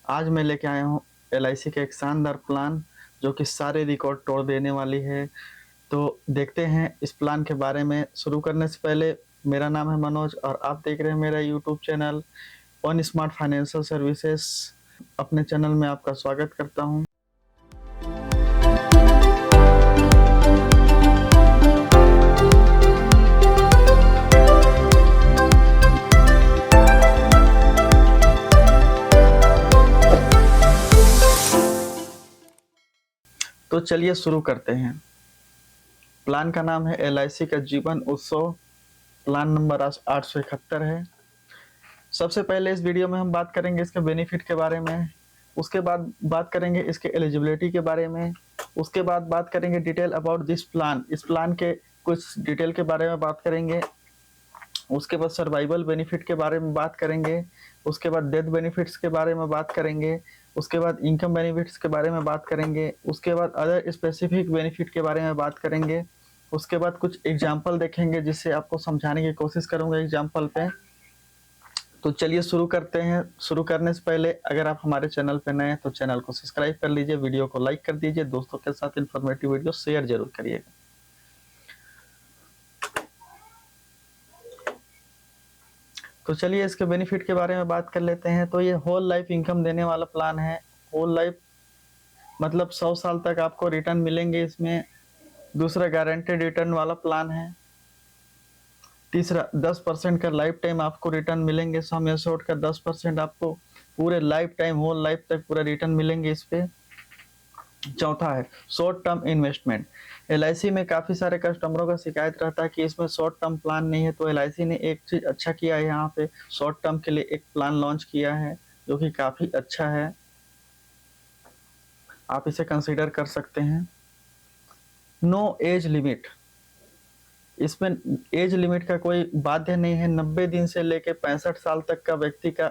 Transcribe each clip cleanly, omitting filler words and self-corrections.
आज मैं लेके आया हूँ LIC का एक शानदार प्लान जो कि सारे रिकॉर्ड तोड़ देने वाली है। तो देखते हैं इस प्लान के बारे में। शुरू करने से पहले मेरा नाम है मनोज और आप देख रहे हैं मेरा YouTube channel one smart financial services. अपने चैनल में आपका स्वागत करता हूँ। तो चलिए शुरू करते हैं। प्लान का नाम है LIC का जीवन उत्सव। प्लान नंबर 871 है। सबसे पहले इस वीडियो में हम बात करेंगे इसके बेनिफिट के बारे में, उसके बाद बात करेंगे इसके एलिजिबिलिटी के बारे में, उसके बाद बात करेंगे डिटेल अबाउट दिस प्लान, इस प्लान के कुछ डिटेल के बारे में बात करेंगे। उसके बाद सर्वाइवल बेनिफिट के बारे में बात करेंगे, उसके बाद डेथ बेनिफिट्स के बारे में बात करेंगे, उसके बाद इनकम बेनिफिट्स के बारे में बात करेंगे, उसके बाद अदर स्पेसिफिक बेनिफिट के बारे में बात करेंगे, उसके बाद कुछ एग्जाम्पल देखेंगे जिससे आपको समझाने की कोशिश करूंगा एग्जाम्पल पे। तो चलिए शुरू करते हैं। शुरू करने से पहले अगर आप हमारे चैनल पे नए हैं तो चैनल को सब्सक्राइब कर लीजिए, वीडियो को लाइक कर दीजिए, दोस्तों के साथ इन्फॉर्मेटिव वीडियो शेयर जरूर करिएगा। तो चलिए इसके बेनिफिट के बारे में बात कर लेते हैं। तो ये होल लाइफ इनकम देने वाला प्लान है। होल लाइफ मतलब 100 साल तक आपको रिटर्न मिलेंगे इसमें। दूसरा गारंटेड रिटर्न वाला प्लान है। तीसरा 10% का लाइफ टाइम आपको रिटर्न मिलेंगे। सम एश्योर्ड का 10% आपको पूरे लाइफ टाइम होल लाइफ तक पूरा रिटर्न मिलेंगे इस पे। चौथा है शॉर्ट टर्म इन्वेस्टमेंट। LIC में काफी सारे कस्टमरों का शिकायत रहता है कि इसमें शॉर्ट टर्म प्लान नहीं है, तो LIC ने एक चीज अच्छा किया है, यहाँ पे शॉर्ट टर्म के लिए एक प्लान लॉन्च किया है जो कि काफी अच्छा है, आप इसे कंसीडर कर सकते हैं। नो एज लिमिट, इसमें एज लिमिट का कोई बाध्य नहीं है। 90 दिन से लेके 65 साल तक का व्यक्ति का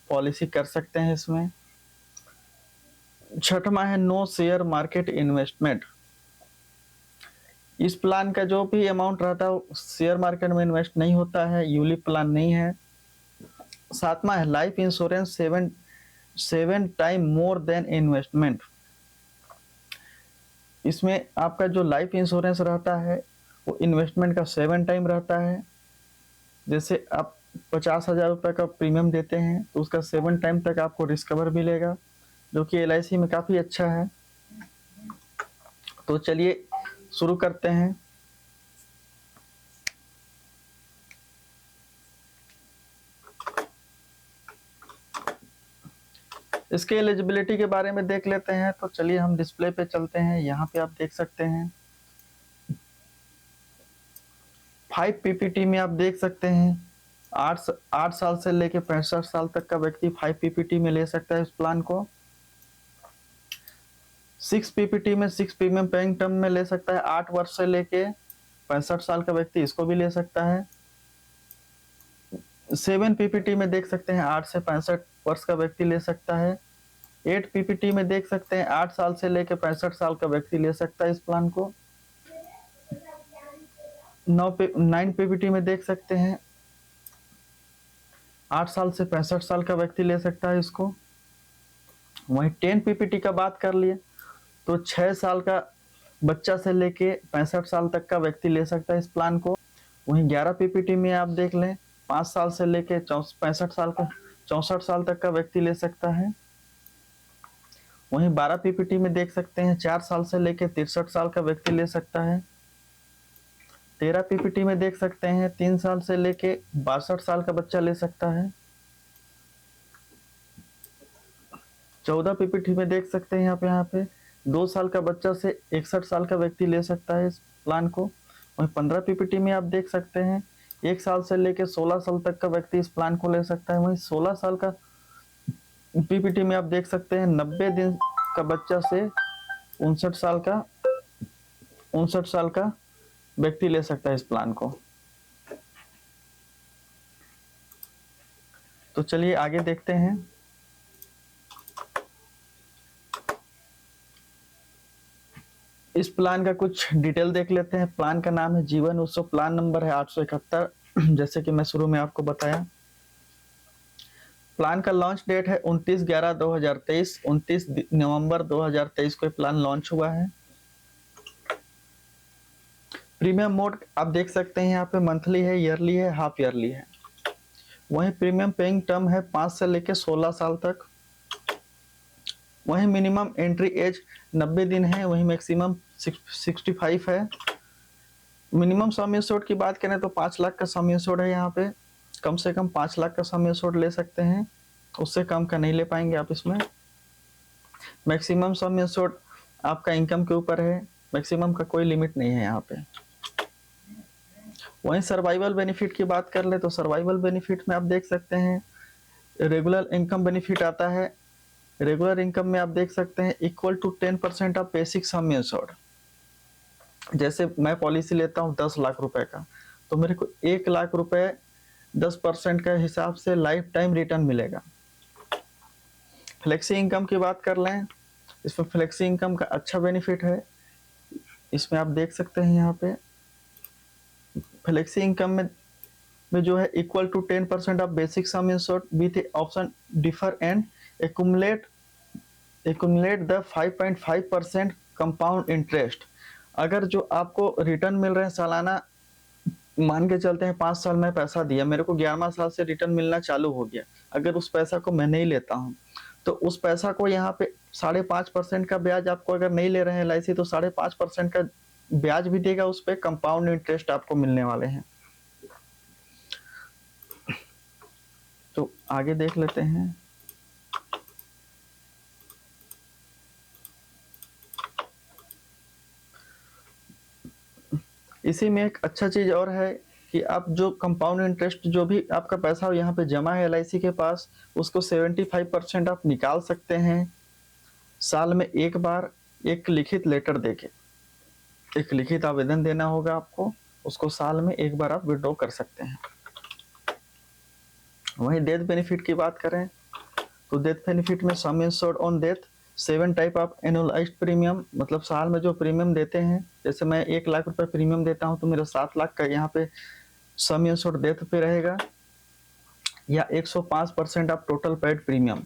पॉलिसी कर सकते हैं इसमें। छठवां है नो शेयर मार्केट इन्वेस्टमेंट। इस प्लान का जो भी अमाउंट रहता है शेयर मार्केट में इन्वेस्ट नहीं होता है, यूलिप प्लान नहीं है। सातवां है life insurance 7 time more than investment. इसमें आपका जो लाइफ इंश्योरेंस रहता है वो इन्वेस्टमेंट का 7 टाइम रहता है। जैसे आप 50,000 रुपये का प्रीमियम देते हैं तो उसका 7 टाइम तक आपको रिस्कवर मिलेगा, जो कि LIC में काफी अच्छा है। तो चलिए शुरू करते हैं। इसके एलिजिबिलिटी के बारे में देख लेते हैं। तो चलिए हम डिस्प्ले पे चलते हैं। यहाँ पे आप देख सकते हैं 5 PPT में आप देख सकते हैं 8 साल से लेके 65 साल तक का व्यक्ति 5 PPT में ले सकता है इस प्लान को। 6 PPT में 6 प्रीमियम पेइंग टर्म में ले सकता है। 8 वर्ष से लेके 65 साल का व्यक्ति इसको भी ले सकता है। 7 PPT में देख सकते हैं 8 से 65 वर्ष का व्यक्ति ले सकता है। 8 PPT में देख सकते हैं 8 साल से लेकर 65 साल का व्यक्ति ले सकता है इस प्लान को। 9 PPT में देख सकते हैं 8 साल से 65 साल का व्यक्ति ले सकता है इसको। वहीं 10 PPT का बात कर लिए तो 6 साल का बच्चा से लेके 65 साल तक का व्यक्ति ले सकता है इस प्लान को। वहीं 11 PPT में आप देख लें 5 साल से लेके 64 साल तक का व्यक्ति ले सकता है। वहीं 12 PPT में देख सकते हैं 4 साल से लेके 63 साल का व्यक्ति ले सकता है। 13 PPT में देख सकते हैं 3 साल से लेके 62 साल का बच्चा ले सकता है। 14 PPT में देख सकते हैं यहाँ पे 2 साल का बच्चा से 61 साल का व्यक्ति ले सकता है इस प्लान को। वहीं 15 PPT में आप देख सकते हैं 1 साल से लेके 16 साल तक का व्यक्ति इस प्लान को ले सकता है। वहीं 16 साल का PPT में आप देख सकते हैं 90 दिन का बच्चा से 59 साल का व्यक्ति ले सकता है इस प्लान को। तो चलिए आगे देखते हैं। इस प्लान का कुछ डिटेल देख लेते हैं। प्लान का नाम है जीवन उत्सव, प्लान नंबर है 871 जैसे कि मैं शुरू में आपको बताया। प्लान का लॉन्च डेट है 29/11/2023, 29 नवंबर 2023 को प्लान लॉन्च हुआ है। प्रीमियम मोड आप देख सकते हैं यहाँ पे मंथली है, ईयरली है, हाफ ईयरली है। वहीं प्रीमियम पेइंग टर्म है 5 से लेकर 16 साल तक। वहीं मिनिमम एंट्री एज 90 दिन है, वहीं मैक्सिमम 65 है। मिनिमम सम एश्योर्ड की बात करें तो 5 लाख का सम एश्योर्ड है। यहाँ पे कम से कम 5 लाख का सम एश्योर्ड ले सकते हैं, उससे कम का नहीं ले पाएंगे आप इसमें। मैक्सिमम सम एश्योर्ड आपका इनकम के ऊपर है, मैक्सिमम का कोई लिमिट नहीं है यहाँ पे। वहीं सर्वाइवल बेनिफिट की बात कर ले तो सर्वाइवल बेनिफिट में आप देख सकते हैं रेगुलर इनकम बेनिफिट आता है। रेगुलर इनकम में आप देख सकते हैं equal to 10% of basic sum assured. जैसे मैं पॉलिसी लेता हूँ 10 लाख रुपए का, तो मेरे को 1 लाख रुपए 10% का हिसाब से लाइफ टाइम रिटर्न मिलेगा। फ्लेक्सी इनकम की बात कर लें, इसमें फ्लेक्सी इनकम का अच्छा बेनिफिट है। इसमें आप देख सकते हैं यहाँ पे फ्लेक्सी इनकम में जो है equal to 10% of basic sum assured with option defer and accumulate the 5.5% compound interest. अगर जो आपको रिटर्न मिल रहे हैं सालाना, मान के चलते हैं 5 साल में पैसा दिया, मेरे को 11वां साल से रिटर्न मिलना चालू हो गया, अगर उस पैसा को मैं नहीं लेता हूँ तो उस पैसा को यहाँ पे 5.5% का ब्याज आपको अगर नहीं ले रहे हैं LIC तो 5.5% का ब्याज भी देगा, उस पर कंपाउंड इंटरेस्ट आपको मिलने वाले हैं। तो आगे देख लेते हैं। इसी में एक अच्छा चीज और है कि आप जो कंपाउंड इंटरेस्ट जो भी आपका पैसा यहाँ पे जमा है LIC के पास, उसको 75% आप निकाल सकते हैं साल में एक बार, एक लिखित लेटर देके। एक लिखित आवेदन देना होगा आपको, उसको साल में एक बार आप विड्रॉ कर सकते हैं। वहीं डेथ बेनिफिट की बात करें तो डेथ बेनिफिट में sum assured on death 7 type of annualised premium, मतलब साल में जो प्रीमियम देते हैं, जैसे मैं 1 लाख रुपए प्रीमियम देता हूं तो मेरा 7 लाख का यहाँ पे सम एश्योर्ड डेथ पे रहेगा। या 105% ऑफ टोटल पेड प्रीमियम,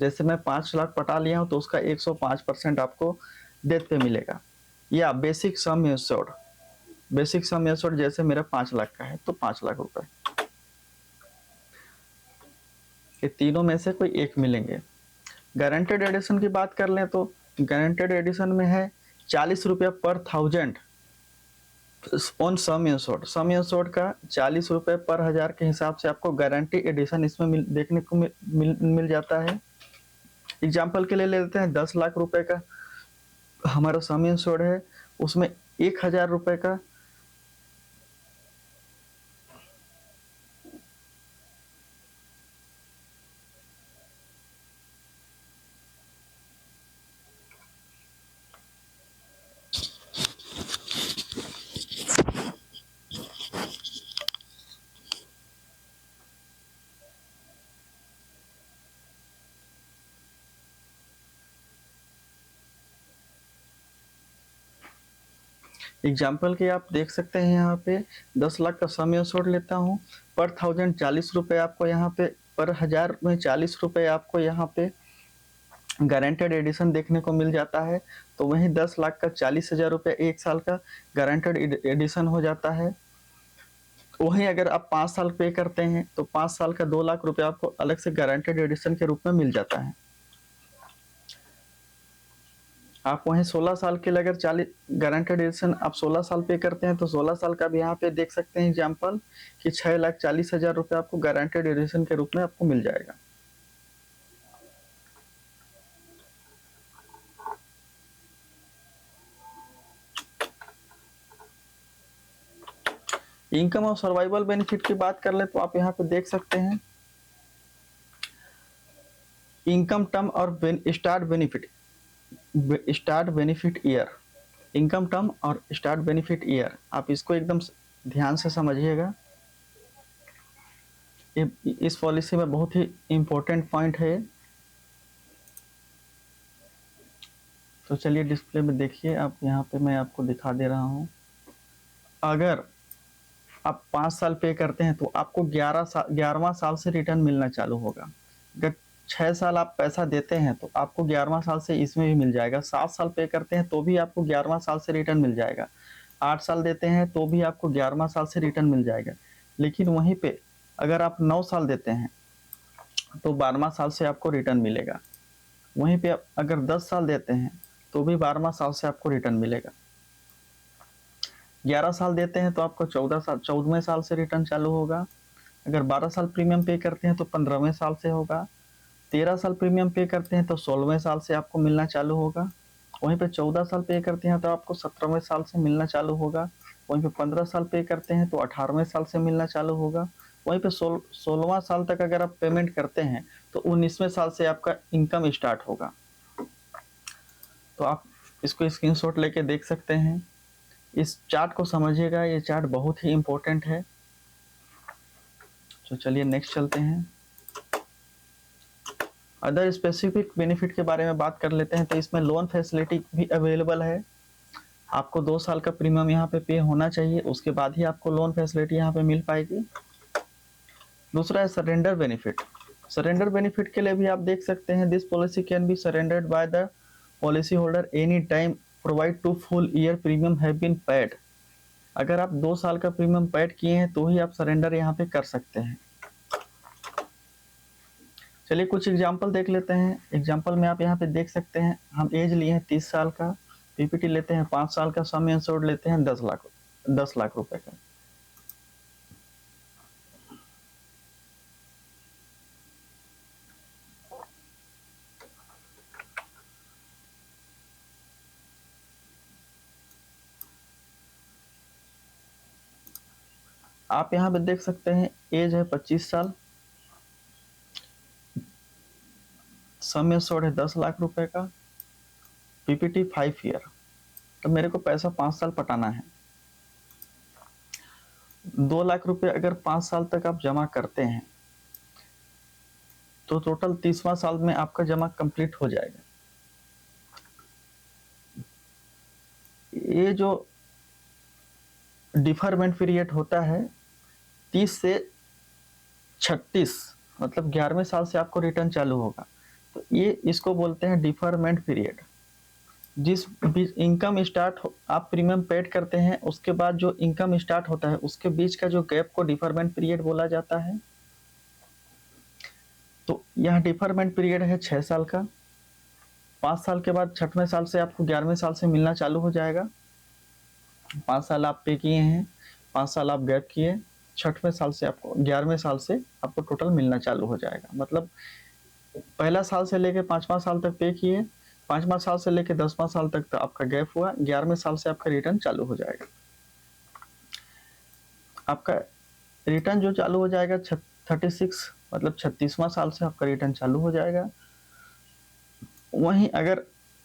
जैसे मैं 5 लाख पटा लिया हूं तो उसका 105% आपको डेथ पे मिलेगा। या basic sum assured, basic sum assured जैसे मेरा 5 लाख का है तो 5 लाख रुपए, ये तीनों में से कोई एक मिलेंगे। गारंटेड एडिशन की बात कर लें तो गारंटेड एडिशन में है 40 रुपये पर 1000 on sum assured. Sum assured का 40 रुपये पर 1000 के हिसाब से आपको गारंटी एडिशन इसमें देखने को मिल जाता है। एग्जाम्पल के लिए ले लेते हैं 10 लाख रुपए का हमारा सम एश्योर्ड है, उसमें 1000 रुपये का एग्जाम्पल के आप देख सकते हैं यहाँ पे 10 लाख का सम एश्योर्ड लेता हूँ, पर 1000 40 रुपये आपको यहाँ पे, पर 1000 में 40 रुपये आपको यहाँ पे गारंटेड एडिशन देखने को मिल जाता है। तो वहीं 10 लाख का 40,000 रुपये 1 साल का गारंटेड एडिशन हो जाता है। वहीं अगर आप 5 साल पे करते हैं तो 5 साल का 2 लाख रुपये आपको अलग से गारंटेड एडिशन के रूप में मिल जाता है। आप वहीं 16 साल के लिए अगर 40 गारंटेड एडिशन आप 16 साल पे करते हैं तो 16 साल का भी यहाँ पे देख सकते हैं एग्जाम्पल कि 6,40,000 रुपये आपको गारंटेड एडिशन के रूप में आपको मिल जाएगा। इनकम और सर्वाइवल बेनिफिट की बात कर ले तो आप यहाँ पे देख सकते हैं इनकम टर्म और start benefit year. Income term और स्टार्ट बेनिफिट ईयर, आप इसको एकदम ध्यान से समझिएगा, इस पॉलिसी में बहुत ही इंपॉर्टेंट पॉइंट है। तो चलिए डिस्प्ले में देखिए आप, यहाँ पे मैं आपको दिखा दे रहा हूँ। अगर आप 5 साल पे करते हैं तो आपको 11वां साल से रिटर्न मिलना चालू होगा। अगर 6 साल आप पैसा देते हैं तो आपको 11वां साल से इसमें भी मिल जाएगा। 7 साल पे करते हैं तो भी आपको 11वां साल से रिटर्न मिल जाएगा। 8 साल देते हैं तो भी आपको 11वां साल से रिटर्न मिल जाएगा। लेकिन वहीं पे अगर आप 9 साल देते हैं तो 12वां साल से आपको रिटर्न मिलेगा। वहीं पे अगर 10 साल देते हैं तो भी 12वां साल से आपको रिटर्न मिलेगा। 11 साल देते हैं तो आपको 14वें साल से रिटर्न चालू होगा। अगर 12 साल प्रीमियम पे करते हैं तो 15वें साल से होगा। 13 साल प्रीमियम पे करते हैं तो 16वें साल से आपको मिलना चालू होगा। वहीं पे 14 साल पे करते हैं तो आपको 17वें साल से मिलना चालू होगा। वहीं पे 15 साल पे करते हैं तो 18वें साल से मिलना चालू होगा। वहीं पे 16वां साल तक अगर आप पेमेंट करते हैं तो 19वें साल से आपका इनकम स्टार्ट होगा। तो आप इसको स्क्रीनशॉट लेके देख सकते हैं। इस चार्ट को समझिएगा, ये चार्ट बहुत ही इम्पोर्टेंट है। तो चलिए नेक्स्ट चलते हैं। अदर स्पेसिफिक बेनिफिट के बारे में बात कर लेते हैं। तो इसमें लोन फैसिलिटी भी अवेलेबल है। आपको 2 साल का प्रीमियम यहाँ पे होना चाहिए, उसके बाद ही आपको लोन फैसिलिटी यहाँ पे मिल पाएगी। दूसरा है सरेंडर बेनिफिट। सरेंडर बेनिफिट के लिए भी आप देख सकते हैं, this policy can be surrendered by the policy holder any time provide to full year premium have been paid. अगर आप 2 साल का प्रीमियम पेड किए हैं तो ही आप सरेंडर यहाँ पे कर सकते हैं। चलिए कुछ एग्जाम्पल देख लेते हैं। एग्जाम्पल में आप यहाँ पे देख सकते हैं, हम एज लिए हैं 30 साल का, पीपीटी लेते हैं 5 साल का, सम इंश्योर्ड लेते हैं 10 लाख रुपए का। आप यहाँ पे देख सकते हैं एज है 25 साल, सम इंश्योर्ड है 10 लाख रुपए का, पीपीटी 5 ईयर। तो मेरे को पैसा 5 साल पटाना है। 2 लाख रुपए अगर 5 साल तक आप जमा करते हैं तो टोटल 30वां साल में आपका जमा कंप्लीट हो जाएगा। ये जो डिफरमेंट पीरियड होता है 30 से 36, मतलब 11वें साल से आपको रिटर्न चालू होगा। तो ये इसको बोलते हैं डिफरमेंट पीरियड। जिस बीच इनकम स्टार्ट आप प्रीमियम पेड करते हैं उसके बाद जो इनकम स्टार्ट होता है उसके बीच का जो गैप को डिफरमेंट पीरियड बोला जाता है। तो यह डिफरमेंट पीरियड है 6 साल का। 5 साल के बाद 6वें साल से आपको 11वें साल से मिलना चालू हो जाएगा। 5 साल आप पे किए हैं, 5 साल आप गैप किए, 6वें साल से आपको 11वें साल से आपको टोटल मिलना चालू हो जाएगा। मतलब पहला साल से लेके 5वां साल तक पे किए, 5वां साल से लेके 10वां साल तक तो आपका गैप हुआ, 11वें साल से आपका रिटर्न चालू हो जाएगा। आपका रिटर्न जो चालू हो जाएगा 36, मतलब 36वां साल से आपका रिटर्न चालू हो जाएगा। वहीं अगर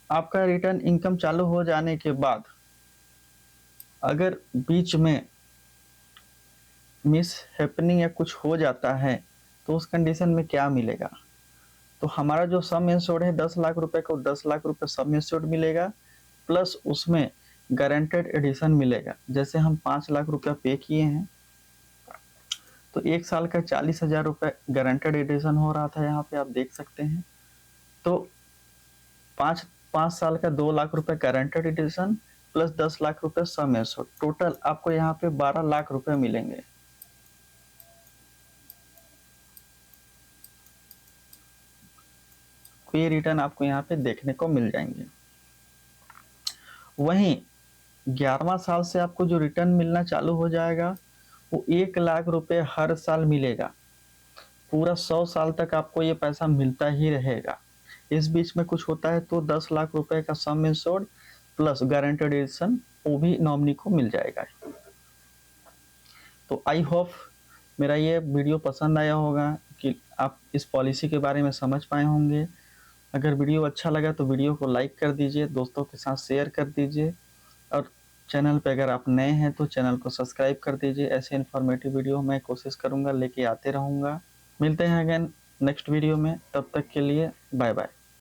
आपका रिटर्न इनकम चालू हो जाने के बाद अगर बीच में मिस हैपनिंग या कुछ हो जाता है तो उस कंडीशन में क्या मिलेगा? तो हमारा जो सम इंश्योर्ड है 10 लाख रुपए को 10 लाख रुपए सम इंश्योर्ड मिलेगा, प्लस उसमें गारंटेड एडिशन मिलेगा। जैसे हम 5 लाख रुपया पे किए हैं तो 1 साल का 40,000 रुपये गारंटेड एडिशन हो रहा था, यहाँ पे आप देख सकते हैं। तो 5 साल का 2 लाख रुपए गारंटेड एडिशन प्लस 10 लाख रुपए सम इंश्योर्ड, टोटल आपको यहाँ पे 12 लाख रुपए मिलेंगे। ये रिटर्न आपको यहाँ पे देखने को मिल जाएंगे। वहीं 11वां साल से आपको जो रिटर्न मिलना चालू हो जाएगा वो 1 लाख रुपए हर साल मिलेगा। पूरा 100 साल तक आपको ये पैसा मिलता ही रहेगा। इस बीच में कुछ होता है तो 10 लाख रुपए का sum insured plus guaranteed addition वो भी नॉमिनी को मिल जाएगा। तो आई होप मेरा ये वीडियो पसंद आया होगा कि आप इस पॉलिसी के बारे में समझ पाए होंगे। अगर वीडियो अच्छा लगा तो वीडियो को लाइक कर दीजिए, दोस्तों के साथ शेयर कर दीजिए, और चैनल पे अगर आप नए हैं तो चैनल को सब्सक्राइब कर दीजिए। ऐसे इन्फॉर्मेटिव वीडियो मैं कोशिश करूँगा लेके आते रहूँगा। मिलते हैं अगेन नेक्स्ट वीडियो में, तब तक के लिए बाय बाय।